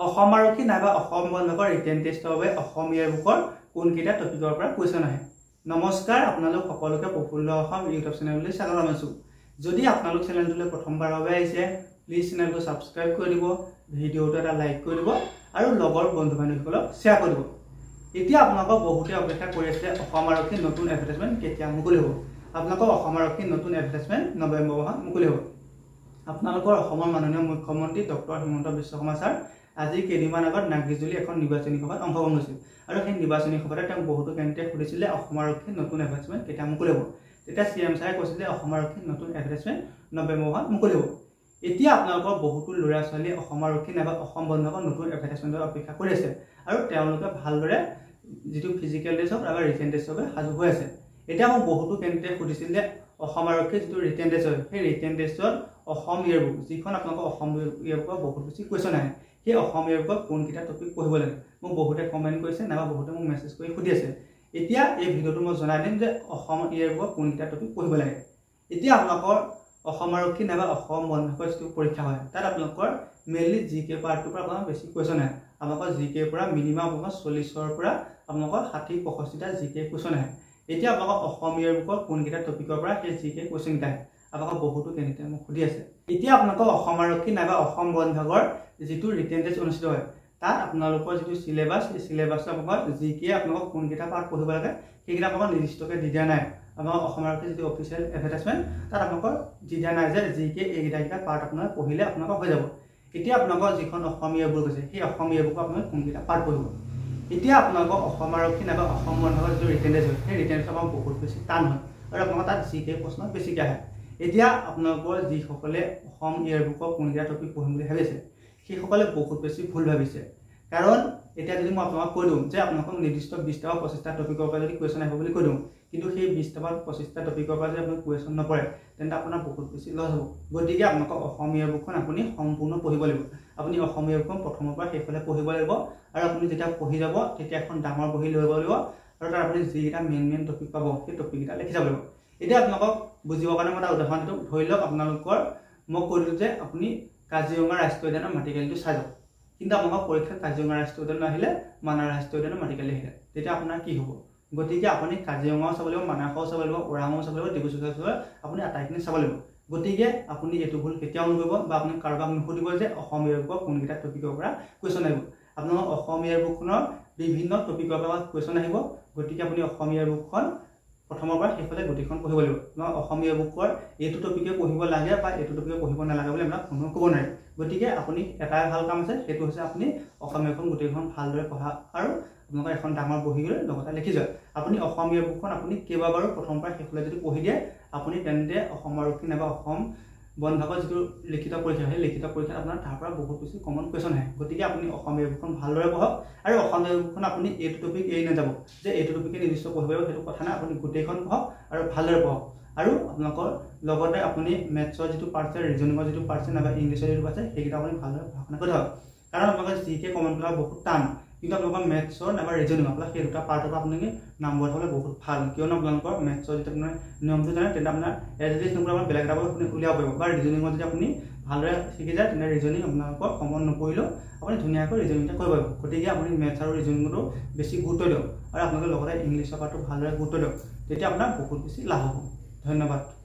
অসম আৰক্ষী নাইবা অসম বন বিভাগৰ ৰিটেন টেষ্টৰ বাবে অসম ইয়েৰবুকৰ কোনকেইটা টপিকৰ পৰা কুৱেশ্যন আহে। নমস্কাৰ, আপোনালোক সকলোকে প্ৰফুল্ল অসম ইউটিউব চেনেললৈ স্বাগতম জনাইছোঁ। যদি আপোনালোক চেনেলটোলৈ প্ৰথমবাৰৰ বাবে আহিছে, প্লিজ চেনেলটো ছাবস্ক্ৰাইব কৰি দিব, ভিডিঅ'টো এটা লাইক কৰি দিব আৰু লগৰ বন্ধু বান্ধৱীসকলক শ্বেয়াৰ কৰি দিব। এতিয়া আপোনালোকক বহুতে অপেক্ষা কৰি আছে অসম আৰক্ষীৰ নতুন এডভাৰটাইজমেণ্ট কেতিয়া মুকলি হ'ব। আপোনালোকৰ অসম আৰক্ষীৰ নতুন এডভাৰটাইজমেণ্ট নৱেম্বৰ মাহত মুকলি হ'ব। আপোনালোকৰ অসমৰ মাননীয় মুখ্যমন্ত্ৰী ডক্টৰ হিমন্ত বিশ্ব শৰ্মা ছাৰ আজি কেইদিনমান আগত নাগৰিজুলি এখন নিৰ্বাচনী সভাত অংশগ্ৰহণ কৰিছিল আৰু সেই নিৰ্বাচনী সভাতে তেওঁক বহুতো কেন্দ্ৰীয় সুধিছিলে অসম আৰক্ষীৰ নতুন এডভাৰটাইজমেণ্ট কেতিয়া মুকলি হ'ব। তেতিয়া CM ছাৰে কৈছিলে অসম আৰক্ষীৰ নতুন এডভাৰটাইজমেণ্ট নৱেম্বৰ মাহত মুকলি হ'ব। এতিয়া আপোনালোকৰ বহুতো ল'ৰা ছোৱালীয়ে অসম আৰক্ষী নাইবা অসম বন বিভাগৰ নতুন এডভাৰটাইজমেণ্টৰ অপেক্ষা কৰি আছে আৰু তেওঁলোকে ভালদৰে যিটো ফিজিকেল টেষ্ট হওক বা ৰিটেন টেষ্টৰ বাবে সাজু হৈ আছে। এতিয়া মোক বহুতো কেন্দ্ৰীয় সুধিছিল যে অসম আৰক্ষীৰ যিটো ৰিটেন টেষ্ট হয় সেই ৰিটেন টেষ্টত অসম ইয়েৰবুক যিখন আপোনালোকৰ অসম ইয়েৰবুকৰ বহুত বেছি কুৱেশ্যন আহে, সেই অসম ইয়েৰবুকত কোনকেইটা টপিক পঢ়িব লাগে। মোক বহুতে কমেণ্ট কৰিছে নাইবা বহুতে মোক মেছেজ কৰি সুধি আছে। এতিয়া এই ভিডিঅ'টো মই জনাই দিম যে অসম ইয়েৰবুকত কোনকেইটা টপিক পঢ়িব লাগে। এতিয়া আপোনালোকৰ অসম আৰক্ষী নাইবা অসম বন বিভাগৰ যিটো পৰীক্ষা হয় তাত আপোনালোকৰ মেইনলি GK পাৰ্টটোৰ পৰা আপোনাৰ বেছি কুৱেশ্যন আহে। আপোনালোকৰ GK পৰা মিনিমাম আপোনাৰ 40ৰ পৰা আপোনালোকৰ 60-65টা GK কুৱেশ্যন আহে। এতিয়া আপোনালোকৰ অসম ইয়েৰবুকৰ কোনকেইটা টপিকৰ পৰা সেই GK কুৱেশ্যনকেইটা আহে আপোনালোকৰ বহুতো কেন্দ্ৰীয় মোক সুধি আছে। এতিয়া আপোনালোকৰ অসম আৰক্ষী নাইবা অসম বন বিভাগৰ যিটো ৰিটেন টেষ্ট অনুষ্ঠিত হয় তাত আপোনালোকৰ যিটো চিলেবাছ সেই চিলেবাছটো আপোনালোকৰ GK আপোনালোকক কোনকেইটা পাৰ্ট পঢ়িব লাগে সেইকেইটা আপোনালোকৰ নিৰ্দিষ্টকৈ দি দিয়া নাই। আপোনালোকৰ অসম আৰক্ষীৰ যিটো অফিচিয়েল এডভাৰটাইজমেণ্ট তাত আপোনালোকৰ দি দিয়া নাই যে GK এইকেইটা পাৰ্ট আপোনালোকে পঢ়িলে আপোনালোকৰ হৈ যাব। এতিয়া আপোনালোকৰ যিখন অসম ইয়েৰবুক আছে সেই অসম ইয়েৰবুকত আপোনালোকে কোনকেইটা পাৰ্ট পঢ়িব। এতিয়া আপোনালোকৰ অসম আৰক্ষী নাইবা অসম বন বিভাগৰ যিটো ৰিটেন টেষ্ট হয় সেই ৰিটেন টেষ্ট আপোনাৰ বহুত বেছি টান হয় আৰু আপোনালোকৰ তাত GK প্ৰশ্ন বেছিকৈ আহে। এতিয়া আপোনালোকৰ যিসকলে অসম ইয়েৰবুকৰ কোনকেইটা টপিক পঢ়িম বুলি ভাবিছে সেইসকলে বহুত বেছি ভুল ভাবিছে। কাৰণ এতিয়া যদি মই আপোনালোকক কৈ দিওঁ যে আপোনালোকক নিৰ্দিষ্ট 20টা বা 25টা টপিকৰ পৰা যদি কুৱেশ্যন আহিব বুলি কৈ দিওঁ, কিন্তু সেই 20টা বা 25টা টপিকৰ পৰা যদি আপোনাৰ কুৱেশ্যন নপৰে তেন্তে আপোনাৰ বহুত বেছি লছ হ'ব। গতিকে আপোনালোকক অসম ইয়েৰবুকখন আপুনি সম্পূৰ্ণ পঢ়িব লাগিব। আপুনি অসম ইয়েৰবুকখন প্ৰথমৰ পৰা শেষলৈ পঢ়িব লাগিব আৰু আপুনি যেতিয়া পঢ়ি যাব তেতিয়া এখন ডাঙৰ বহি লৈ যাব লাগিব আৰু তাত আপুনি যিকেইটা মেইন টপিক পাব সেই টপিককেইটা লিখি যাব লাগিব। এতিয়া আপোনালোকক বুজিবৰ কাৰণে মই এটা উদাহৰণ দিওঁ। ধৰি লওক আপোনালোকৰ মই কৈ দিলোঁ যে আপুনি কাজিৰঙা ৰাষ্ট্ৰীয় উদ্যানৰ মাটিকালিটো চাই যাওক, কিন্তু আপোনালোকৰ পৰীক্ষাত কাজিৰঙা ৰাষ্ট্ৰীয় উদ্যান আহিলে মানাহ ৰাষ্ট্ৰীয় উদ্যানৰ মাটিকালি আহিলে, তেতিয়া আপোনাৰ কি হ'ব? গতিকে আপুনি কাজিৰঙাও চাব লাগিব, মানাহও চাব লাগিব, ওৰাঙো চাব লাগিব, ডিব্ৰুচৈখোৱা চাব লাগিব, আপুনি আটাইখিনি চাব লাগিব। গতিকে আপুনি এইটো ভুল কেতিয়াও নকৰিব বা আপুনি কাৰোবাক নুসুধিব যে অসম ইয়েৰবুকৰ কোনকেইটা টপিকৰ পৰা কুৱেশ্যন আহিব। আপোনালোকৰ অসম ইয়েৰবুকখনৰ বিভিন্ন টপিকৰ পৰা কুৱেশ্যন আহিব। গতিকে আপুনি অসম ইয়েৰবুকখন প্ৰথমৰ পৰা শেষলৈ গোটেইখন পঢ়িব লাগিব। অসম ইয়েৰবুকৰ এইটো টপিকে পঢ়িব লাগে বা এইটো টপিকে পঢ়িব নালাগে বুলি আপোনাক কোনো ক'ব নোৱাৰে। গতিকে আপুনি এটাই ভাল কাম আছে, সেইটো হৈছে আপুনি অসম ইয়েৰবুকখন গোটেইখন ভালদৰে পঢ়া আৰু আপোনালোকৰ এখন ডাঙৰ বহি লৈ লগতে লিখি যায়। আপুনি অসম ইয়েৰবুকখন আপুনি কেইবাবাৰো প্ৰথমৰ পৰা শেষলৈ যদি পঢ়ি দিয়ে আপুনি তেন্তে অসম আৰক্ষী নাইবা অসম বন বিভাগৰ যিটো লিখিত পৰীক্ষা সেই লিখিত পৰীক্ষাত আপোনাৰ তাৰ পৰা বহুত বেছি কমন কুৱেশ্যন আহে। গতিকে আপুনি অসম ইয়েৰবুকখন ভালদৰে পঢ়ক আৰু অসম ইয়েৰবুকখন আপুনি এইটো টপিক এৰি নাযাব যে এইটো টপিকে নিৰ্দিষ্ট পঢ়িব লাগিব সেইটো কথা নাই। আপুনি গোটেইখন পঢ়ক আৰু ভালদৰে পঢ়ক আৰু আপোনালোকৰ লগতে আপুনি মেথছৰ যিটো পাৰ্ট আছে, ৰিজনিঙৰ যিটো পাৰ্ট আছে নাইবা ইংলিছৰ যিটো পাৰ্ট আছে সেইকেইটা আপুনি ভালদৰে পঢ়া শুনা কৰি থাকক। কাৰণ আপোনালোকৰ GK কমন পেলোৱা বহুত টান, কিন্তু আপোনালোকৰ মেথছৰ নাইবা ৰিজনিং আপোনালোকে সেই দুটা পাৰ্টৰ পৰা আপোনালোকে নম্বৰ থ'লে বহুত ভাল। কিয়নো আপোনালোকৰ মেথছৰ যেতিয়া আপোনাৰ নিয়মটো জানে তেন্তে আপোনাৰ এডলিষ্ট নম্বৰ আপোনাৰ বেলেগ এটা আপুনি উলিয়াব পাৰিব বা ৰিজনিঙত যদি আপুনি ভালদৰে শিকি যায় তেন্তে ৰিজনিং আপোনালোকৰ কমন নপৰিলেও আপুনি ধুনীয়াকৈ ৰিজনিংটা কৰিব পাৰিব। গতিকে আপুনি মেথছ আৰু ৰিজনিংটো বেছি গুৰুত্ব দিয়ক আৰু আপোনালোকে লগতে ইংলিছৰ পাৰ্টটো ভালদৰে গুৰুত্ব দিয়ক, তেতিয়া আপোনাৰ বহুত বেছি লাভ হ'ব। ধন্যবাদ।